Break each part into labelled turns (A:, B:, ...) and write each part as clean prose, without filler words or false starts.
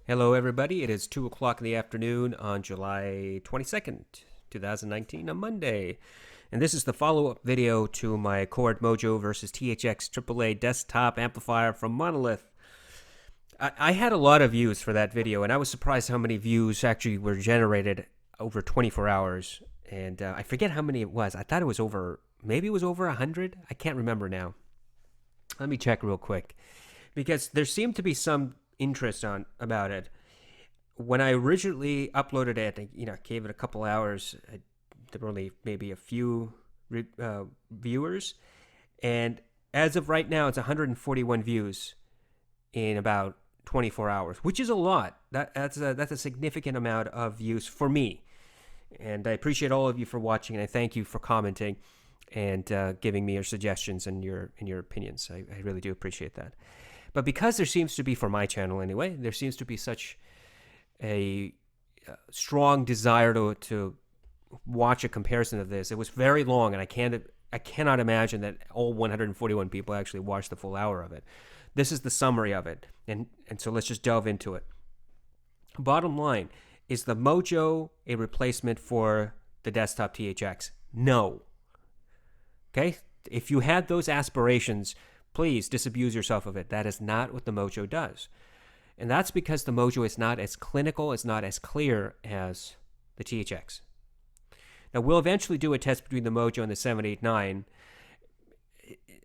A: Hello, everybody. It is 2 o'clock in the afternoon on July 22nd, 2019, a Monday. And this is the follow-up video to my Chord Mojo versus THX AAA Desktop amplifier from Monolith. I had a lot of views for that video, and I was surprised how many views actually were generated over 24 hours. And I forget how many it was. I thought it was over, maybe it was over 100. I can't remember now. Let me check real quick. Because there seemed to be some interest about it. When I originally uploaded it, gave it a couple hours. There were only maybe a few viewers, and as of right now, it's 141 views in about 24 hours, which is a lot. That's a significant amount of views for me, and I appreciate all of you for watching, and I thank you for commenting and giving me your suggestions and your opinions. I really do appreciate that. But because there seems to be, for my channel anyway, there seems to be such a strong desire to watch a comparison of this. It was very long, and I cannot imagine that all 141 people actually watched the full hour of it. This is the summary of it, and so let's just delve into it. Bottom line, is the Mojo a replacement for the desktop THX? No. Okay? If you had those aspirations, please disabuse yourself of it. That is not what the Mojo does. And that's because the Mojo is not as clinical, it's not as clear as the THX. Now, we'll eventually do a test between the Mojo and the 789.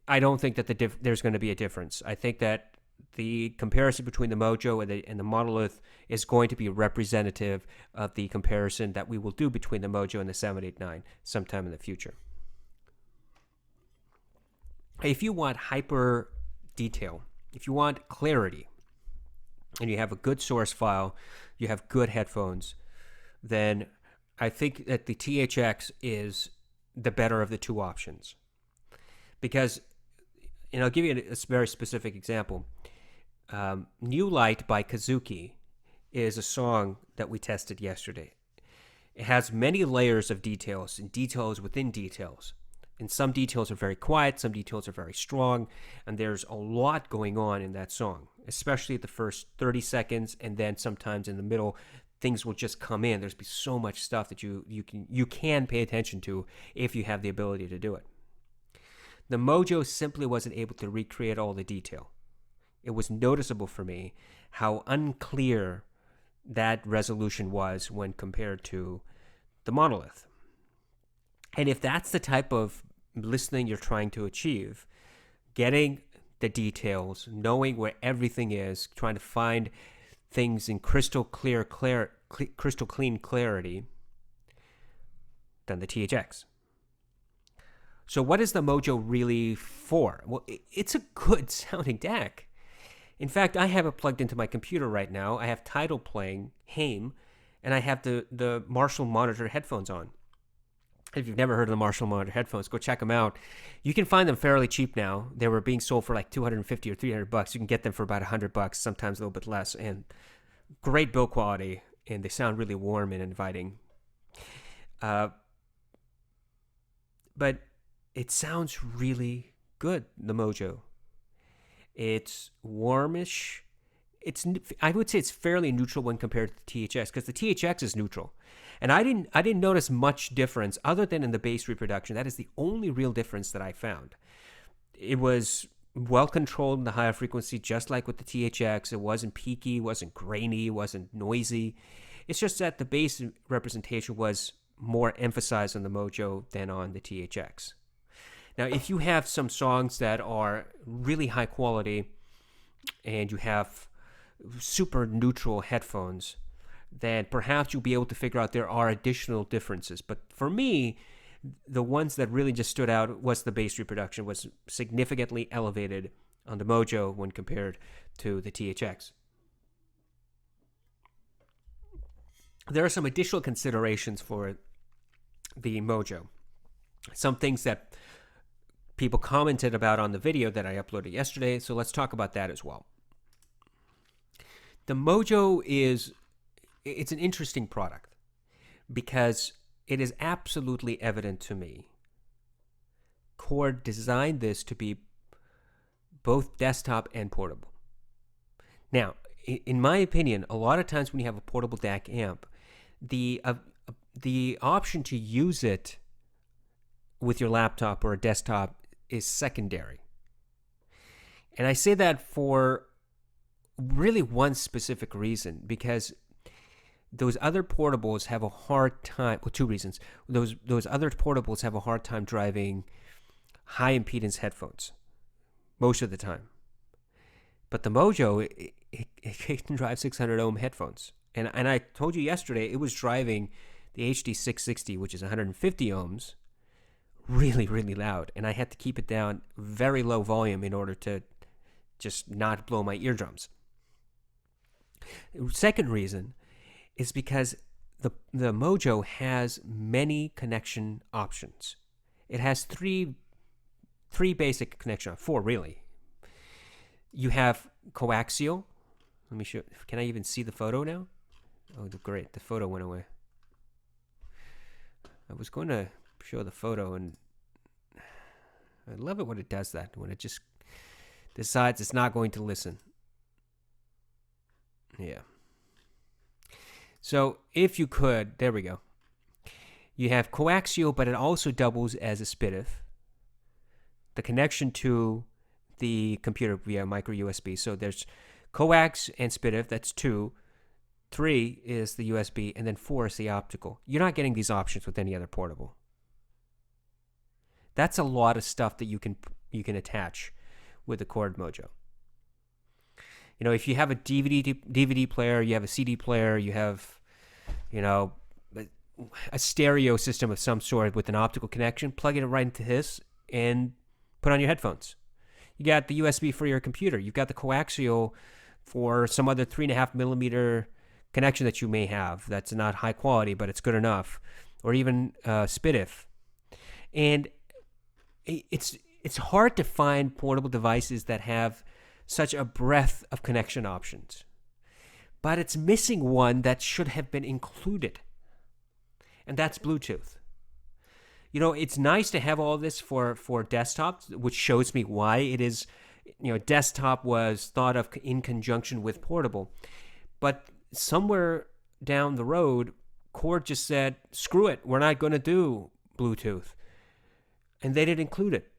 A: I don't think that there's going to be a difference. I think that the comparison between the Mojo and the Monolith is going to be representative of the comparison that we will do between the Mojo and the 789 sometime in the future. If you want hyper detail, if you want clarity, and you have a good source file, you have good headphones, then I think that the THX is the better of the two options. Because, I'll give you a very specific example. New Light by Kazuki is a song that we tested yesterday. It has many layers of details and details within details. And some details are very quiet, some details are very strong, and there's a lot going on in that song, especially at the first 30 seconds, and then sometimes in the middle, things will just come in. There's be so much stuff that you can pay attention to if you have the ability to do it. The Mojo simply wasn't able to recreate all the detail. It was noticeable for me how unclear that resolution was when compared to the Monolith. And if that's the type of listening you're trying to achieve, getting the details, knowing where everything is, trying to find things in crystal clean clarity, then the THX. So what is the Mojo really for? Well, it's a good sounding DAC. In fact, I have it plugged into my computer right now. I have Tidal playing, Haim, and I have the Marshall Monitor headphones on. If you've never heard of the Marshall Monitor headphones, go check them out. You can find them fairly cheap now. They were being sold for like $250 or $300. You can get them for about $100, sometimes a little bit less, and great build quality, and they sound really warm and inviting. But it sounds really good, the Mojo. It's warmish. I would say it's fairly neutral when compared to the THX, because the THX is neutral. And I didn't notice much difference other than in the bass reproduction. That is the only real difference that I found. It was well controlled in the higher frequency, just like with the THX. It wasn't peaky, wasn't grainy, wasn't noisy. It's just that the bass representation was more emphasized on the Mojo than on the THX. Now, if you have some songs that are really high quality and you have super neutral headphones, then perhaps you'll be able to figure out there are additional differences. But for me, the ones that really just stood out was the bass reproduction was significantly elevated on the Mojo when compared to the THX. There are some additional considerations for the Mojo. Some things that people commented about on the video that I uploaded yesterday, so let's talk about that as well. The Mojo it's an interesting product because it is absolutely evident to me Chord designed this to be both desktop and portable. Now, in my opinion, a lot of times when you have a portable DAC amp, the option to use it with your laptop or a desktop is secondary. And I say that for really one specific reason, because those other portables have a hard time, well, two reasons. Those other portables have a hard time driving high impedance headphones most of the time. But the Mojo, it can drive 600 ohm headphones. And I told you yesterday, it was driving the HD 660, which is 150 ohms, really, really loud. And I had to keep it down very low volume in order to just not blow my eardrums. Second reason is because the Mojo has many connection options. It has three basic connection, four really. You have coaxial. Let me show. Can I even see the photo now? Oh, great! The photo went away. I was going to show the photo, and I love it when it does that. When it just decides it's not going to listen. Yeah. So if you could, there we go. You have coaxial, but it also doubles as a SPDIF. The connection to the computer via micro USB. So there's coax and SPDIF, that's 2. 3 is the USB, and then 4 is the optical. You're not getting these options with any other portable. That's a lot of stuff that you can attach with the Chord Mojo. You know, if you have a DVD player, you have a CD player, you have, you know, a stereo system of some sort with an optical connection, plug it right into this and put on your headphones. You got the USB for your computer. You've got the coaxial for some other 3.5 millimeter connection that you may have that's not high quality, but it's good enough, or even SPDIF. And it's hard to find portable devices that have such a breadth of connection options. But it's missing one that should have been included, and that's Bluetooth. You know, it's nice to have all this for desktops, which shows me why it is, you know, desktop was thought of in conjunction with portable. But somewhere down the road, Chord just said, screw it, we're not going to do Bluetooth. And they didn't include it,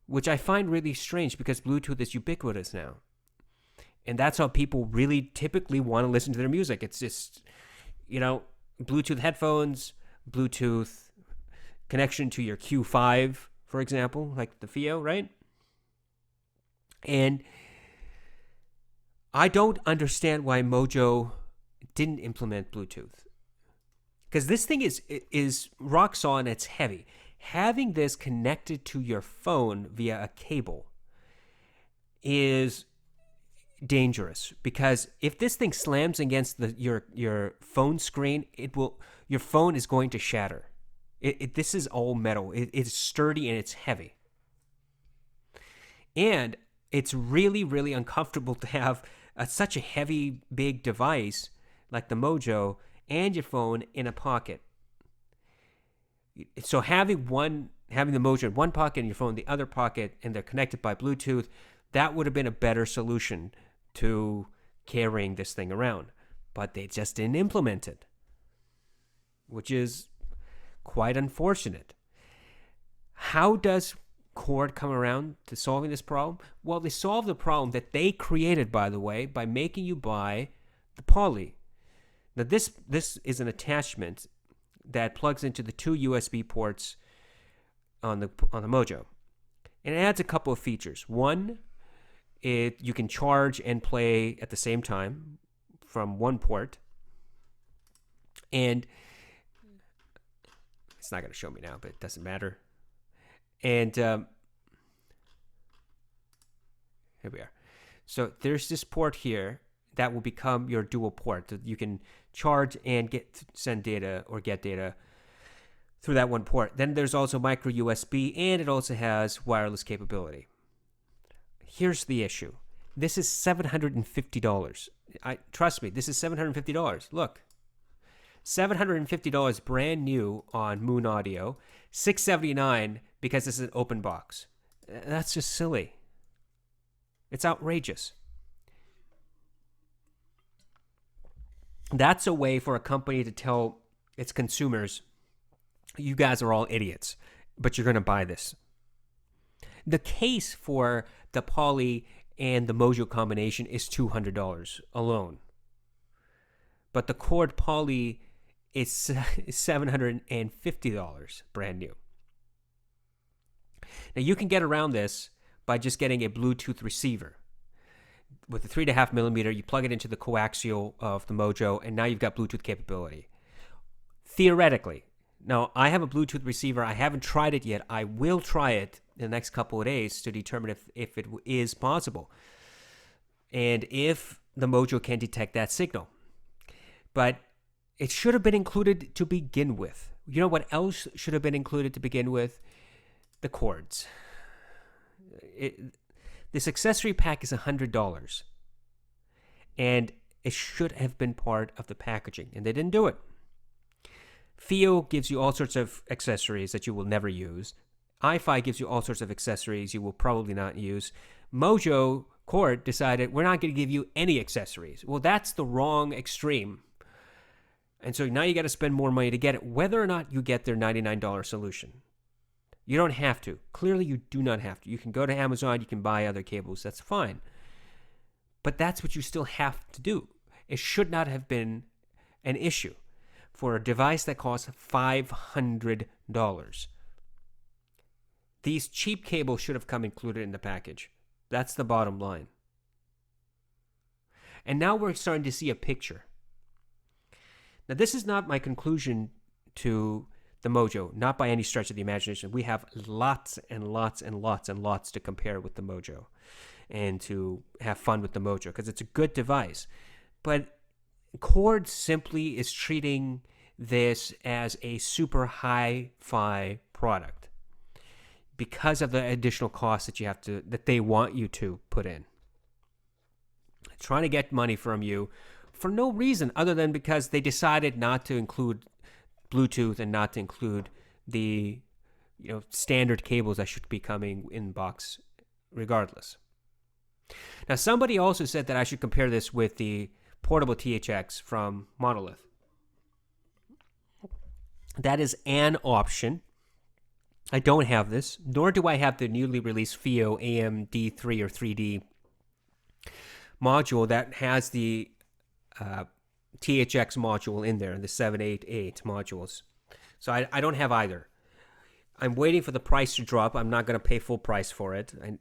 A: which I find really strange because Bluetooth is ubiquitous now. And that's how people really typically want to listen to their music. It's just, you know, Bluetooth headphones, Bluetooth connection to your Q5, for example, like the FIO, right? And I don't understand why Mojo didn't implement Bluetooth. Because this thing is rock solid and it's heavy. Having this connected to your phone via a cable is dangerous, because if this thing slams against your phone screen, your phone is going to shatter. This is all metal. It's sturdy and it's heavy. And it's really, really uncomfortable to have such a heavy, big device like the Mojo and your phone in a pocket. So having the Mojo in one pocket and your phone in the other pocket, and they're connected by Bluetooth, that would have been a better solution to carrying this thing around. But they just didn't implement it, which is quite unfortunate. How does Chord come around to solving this problem? Well, they solved the problem that they created, by the way, by making you buy the Poly. Now, this is an attachment that plugs into the 2 USB ports on the Mojo. And it adds a couple of features. One, you can charge and play at the same time from one port. And it's not going to show me now, but it doesn't matter. And here we are. So there's this port here that will become your dual port. You can charge and send data or get data through that one port. Then there's also micro USB, and it also has wireless capability. Here's the issue. This is $750. Trust me, this is $750. Look. $750 brand new on Moon Audio, $679 because this is an open box. That's just silly. It's outrageous. That's a way for a company to tell its consumers, you guys are all idiots, but you're going to buy this. The case for the Poly and the Mojo combination is $200 alone. But the Chord Poly is $750 brand new. Now you can get around this by just getting a Bluetooth receiver. With the 3.5 millimeter, you plug it into the coaxial of the Mojo, and now you've got Bluetooth capability. Theoretically. Now, I have a Bluetooth receiver. I haven't tried it yet. I will try it in the next couple of days to determine if it is possible and if the Mojo can detect that signal. But it should have been included to begin with. You know what else should have been included to begin with? The cords. This accessory pack is $100, and it should have been part of the packaging, and they didn't do it. FiiO gives you all sorts of accessories that you will never use. iFi gives you all sorts of accessories you will probably not use. Mojo Chord decided, we're not going to give you any accessories. Well, that's the wrong extreme. And so now you got to spend more money to get it, whether or not you get their $99 solution. You don't have to. Clearly, you do not have to. You can go to Amazon, you can buy other cables, that's fine. But that's what you still have to do. It should not have been an issue for a device that costs $500. These cheap cables should have come included in the package. That's the bottom line. And now we're starting to see a picture. Now, this is not my conclusion to the Mojo, not by any stretch of the imagination. We have lots and lots and lots and lots to compare with the Mojo and to have fun with the Mojo because it's a good device. But Chord simply is treating this as a super hi-fi product because of the additional costs that they want you to put in. Trying to get money from you for no reason other than because they decided not to include Bluetooth and not to include the standard cables that should be coming in box regardless. Now, somebody also said that I should compare this with the portable THX from Monolith. That is an option. I don't have this, nor do I have the newly released FiiO AMD3 or 3D module that has the THX module in there, the 788 modules. So I don't have either. I'm waiting for the price to drop. I'm not going to pay full price for it. And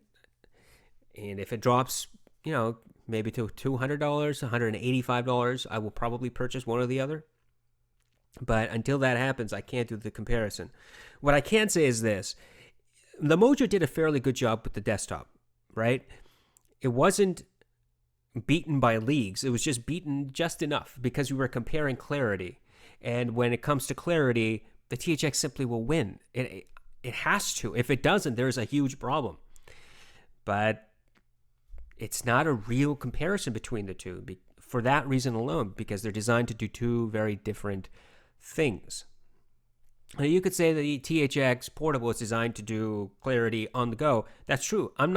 A: if it drops, maybe to $200, $185, I will probably purchase one or the other. But until that happens, I can't do the comparison. What I can say is this. The Mojo did a fairly good job with the desktop, right? It wasn't beaten by leagues. It was just beaten just enough because we were comparing clarity. And when it comes to clarity, the THX simply will win. It has to. If it doesn't, there's a huge problem. But it's not a real comparison between the two for that reason alone, because they're designed to do two very different things. Now, you could say the THX Portable is designed to do clarity on the go. That's true. I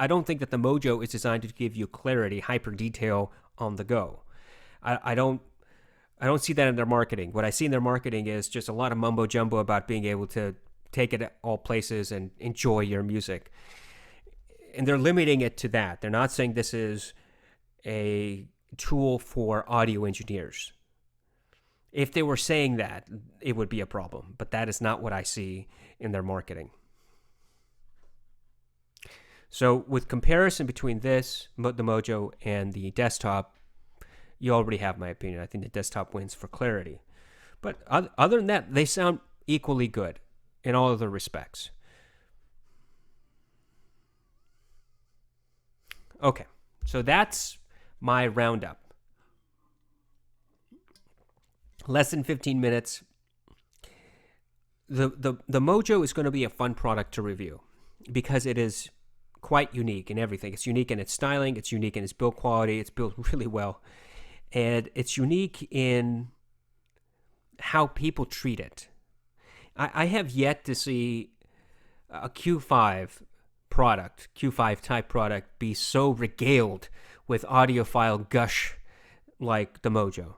A: don't think that the Mojo is designed to give you clarity, hyper detail on the go. I don't see that in their marketing. What I see in their marketing is just a lot of mumbo jumbo about being able to take it at all places and enjoy your music. And they're limiting it to that. They're not saying this is a tool for audio engineers. If they were saying that, it would be a problem. But that is not what I see in their marketing. So with comparison between this, the Mojo, and the desktop, you already have my opinion. I think the desktop wins for clarity. But other than that, they sound equally good in all other respects. Okay, so that's my roundup. Less than 15 minutes. The Mojo is going to be a fun product to review because it is quite unique in everything. It's unique in its styling. It's unique in its build quality. It's built really well. And it's unique in how people treat it. I have yet to see a Q5 type product be so regaled with audiophile gush like the Mojo.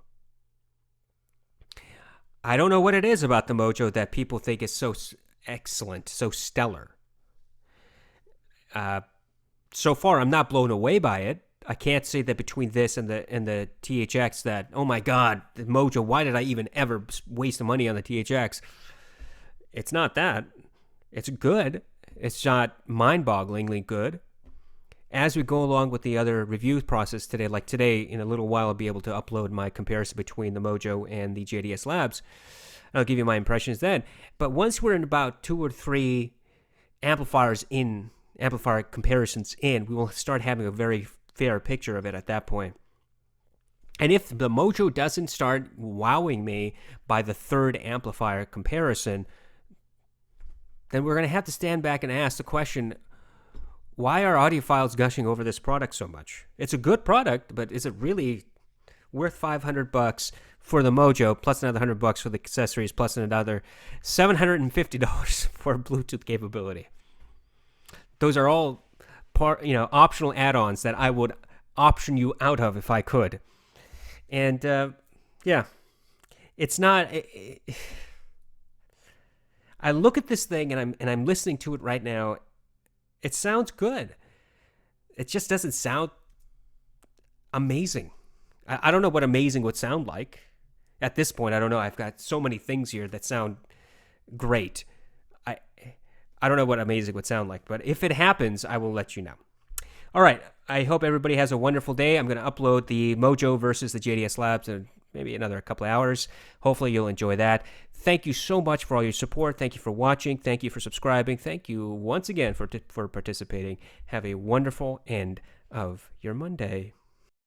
A: I don't know what it is about the Mojo that people think is so excellent, so stellar. So far, I'm not blown away by it. I can't say that between this and the THX that, oh my God, the Mojo, why did I even ever waste the money on the THX? It's not that. It's good. It's not mind-bogglingly good. As we go along with the other review process today, like today, in a little while, I'll be able to upload my comparison between the Mojo and the JDS Labs. I'll give you my impressions then. But once we're in about 2 or 3 amplifier comparisons in, we will start having a very fair picture of it at that point. And if the Mojo doesn't start wowing me by the 3rd amplifier comparison, then we're going to have to stand back and ask the question, why are audiophiles gushing over this product so much? It's a good product, but is it really worth $500 for the Mojo, plus another $100 for the accessories, plus another $750 for Bluetooth capability? Those are all optional add-ons that I would option you out of if I could. And yeah, it's not. I look at this thing and I'm listening to it right now. It sounds good. It just doesn't sound amazing. I don't know what amazing would sound like. At this point, I don't know. I've got so many things here that sound great. I don't know what amazing would sound like, but if it happens, I will let you know. All right. I hope everybody has a wonderful day. I'm going to upload the Mojo versus the JDS Labs in maybe another couple of hours. Hopefully you'll enjoy that. Thank you so much for all your support. Thank you for watching. Thank you for subscribing. Thank you once again for participating. Have a wonderful end of your Monday.